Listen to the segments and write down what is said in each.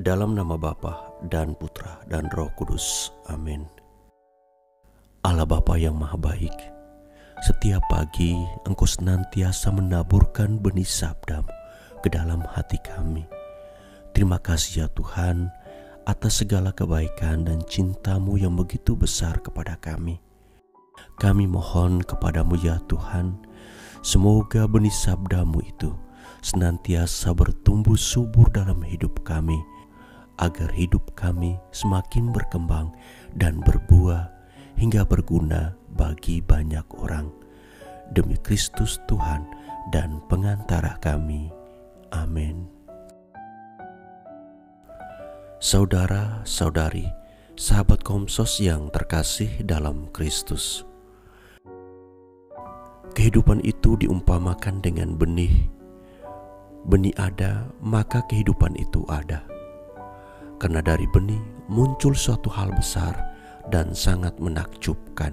Dalam nama Bapa dan Putra dan Roh Kudus. Amin. Allah Bapa yang Maha Baik, setiap pagi Engkau senantiasa menaburkan benih sabda ke dalam hati kami. Terima kasih ya Tuhan atas segala kebaikan dan cinta-Mu yang begitu besar kepada kami. Kami mohon kepadamu ya Tuhan, semoga benih sabda-Mu itu senantiasa bertumbuh subur dalam hidup kami, agar hidup kami semakin berkembang dan berbuah hingga berguna bagi banyak orang. Demi Kristus Tuhan dan pengantara kami. Amin. Saudara-saudari, sahabat Komsos yang terkasih dalam Kristus, kehidupan itu diumpamakan dengan benih. Benih ada, maka kehidupan itu ada. Karena dari benih muncul suatu hal besar dan sangat menakjubkan.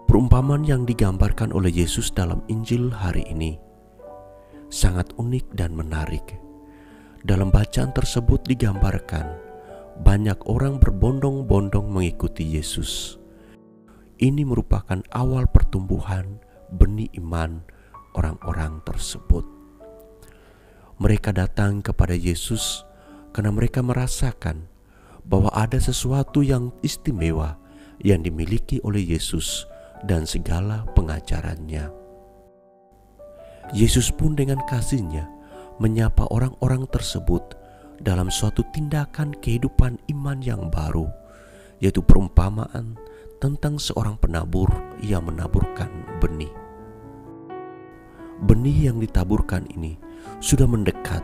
Perumpamaan yang digambarkan oleh Yesus dalam Injil hari ini sangat unik dan menarik. Dalam bacaan tersebut digambarkan banyak orang berbondong-bondong mengikuti Yesus. Ini merupakan awal pertumbuhan benih iman orang-orang tersebut. Mereka datang kepada Yesus karena mereka merasakan bahwa ada sesuatu yang istimewa yang dimiliki oleh Yesus dan segala pengajarannya. Yesus pun dengan kasih-Nya menyapa orang-orang tersebut dalam suatu tindakan kehidupan iman yang baru, yaitu perumpamaan tentang seorang penabur yang menaburkan benih. Benih yang ditaburkan ini sudah mendekat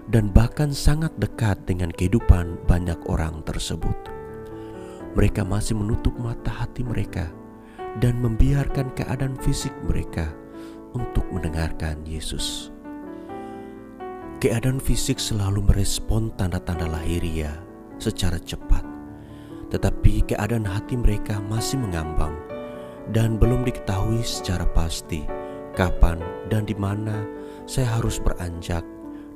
dan bahkan sangat dekat dengan kehidupan banyak orang tersebut. Mereka masih menutup mata hati mereka dan membiarkan keadaan fisik mereka untuk mendengarkan Yesus. Keadaan fisik selalu merespon tanda-tanda lahiria secara cepat, tetapi keadaan hati mereka masih mengambang dan belum diketahui secara pasti kapan dan di mana saya harus beranjak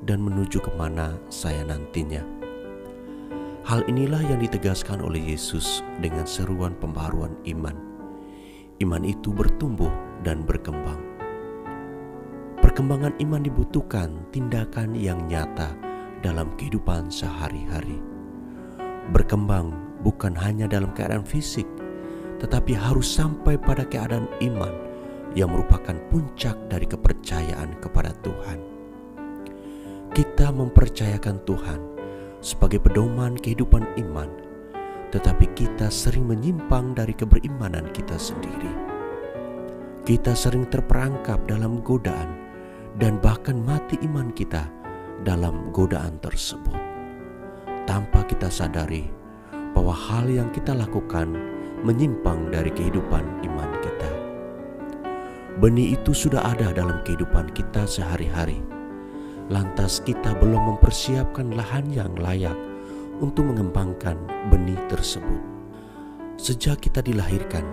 dan menuju kemana saya nantinya. Hal inilah yang ditegaskan oleh Yesus dengan seruan pembaharuan iman. Iman itu bertumbuh dan berkembang. Perkembangan iman dibutuhkan tindakan yang nyata dalam kehidupan sehari-hari. Berkembang bukan hanya dalam keadaan fisik, tetapi harus sampai pada keadaan iman yang merupakan puncak dari kepercayaan kepada Tuhan. Kita mempercayakan Tuhan sebagai pedoman kehidupan iman, tetapi kita sering menyimpang dari keberimanan kita sendiri. Kita sering terperangkap dalam godaan dan bahkan mati iman kita dalam godaan tersebut, tanpa kita sadari bahwa hal yang kita lakukan menyimpang dari kehidupan iman kita. Benih itu sudah ada dalam kehidupan kita sehari-hari. Lantas kita belum mempersiapkan lahan yang layak untuk mengembangkan benih tersebut. Sejak kita dilahirkan,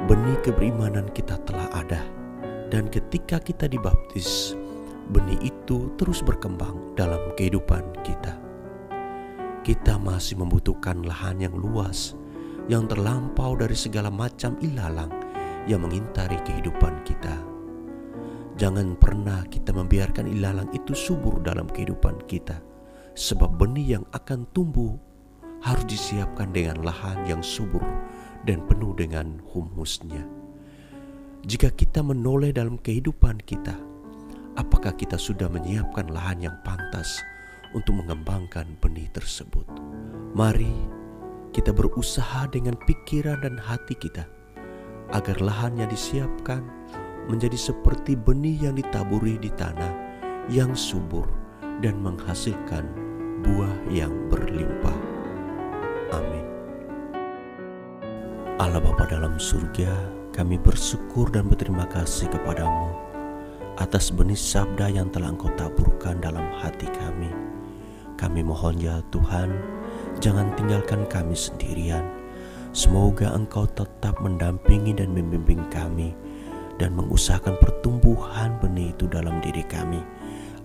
benih keberimanan kita telah ada. Dan ketika kita dibaptis, benih itu terus berkembang dalam kehidupan kita. Kita masih membutuhkan lahan yang luas, yang terlampau dari segala macam ilalang yang mengintari kehidupan kita. Jangan pernah kita membiarkan ilalang itu subur dalam kehidupan kita, sebab benih yang akan tumbuh harus disiapkan dengan lahan yang subur dan penuh dengan humusnya. Jika kita menoleh dalam kehidupan kita, apakah kita sudah menyiapkan lahan yang pantas untuk mengembangkan benih tersebut? Mari kita berusaha dengan pikiran dan hati kita agar lahan yang disiapkan menjadi seperti benih yang ditaburi di tanah yang subur dan menghasilkan buah yang berlimpah. Amin. Allah Bapa dalam surga, kami bersyukur dan berterima kasih kepadamu atas benih sabda yang telah Engkau taburkan dalam hati kami. Kami mohon ya Tuhan, jangan tinggalkan kami sendirian. Semoga Engkau tetap mendampingi dan membimbing kami dan mengusahakan pertumbuhan benih itu dalam diri kami,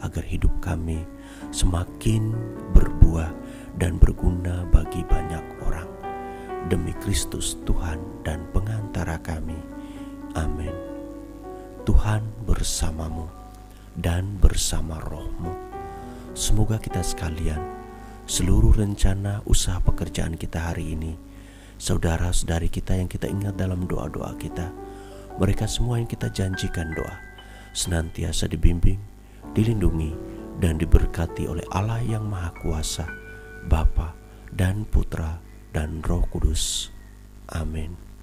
agar hidup kami semakin berbuah dan berguna bagi banyak orang. Demi Kristus Tuhan dan pengantara kami. Amin. Tuhan bersamamu dan bersama rohmu. Semoga kita sekalian, seluruh rencana usaha pekerjaan kita hari ini, saudara-saudari kita yang kita ingat dalam doa-doa kita, mereka semua yang kita janjikan doa, senantiasa dibimbing, dilindungi, dan diberkati oleh Allah yang Maha Kuasa, Bapa dan Putra dan Roh Kudus. Amin.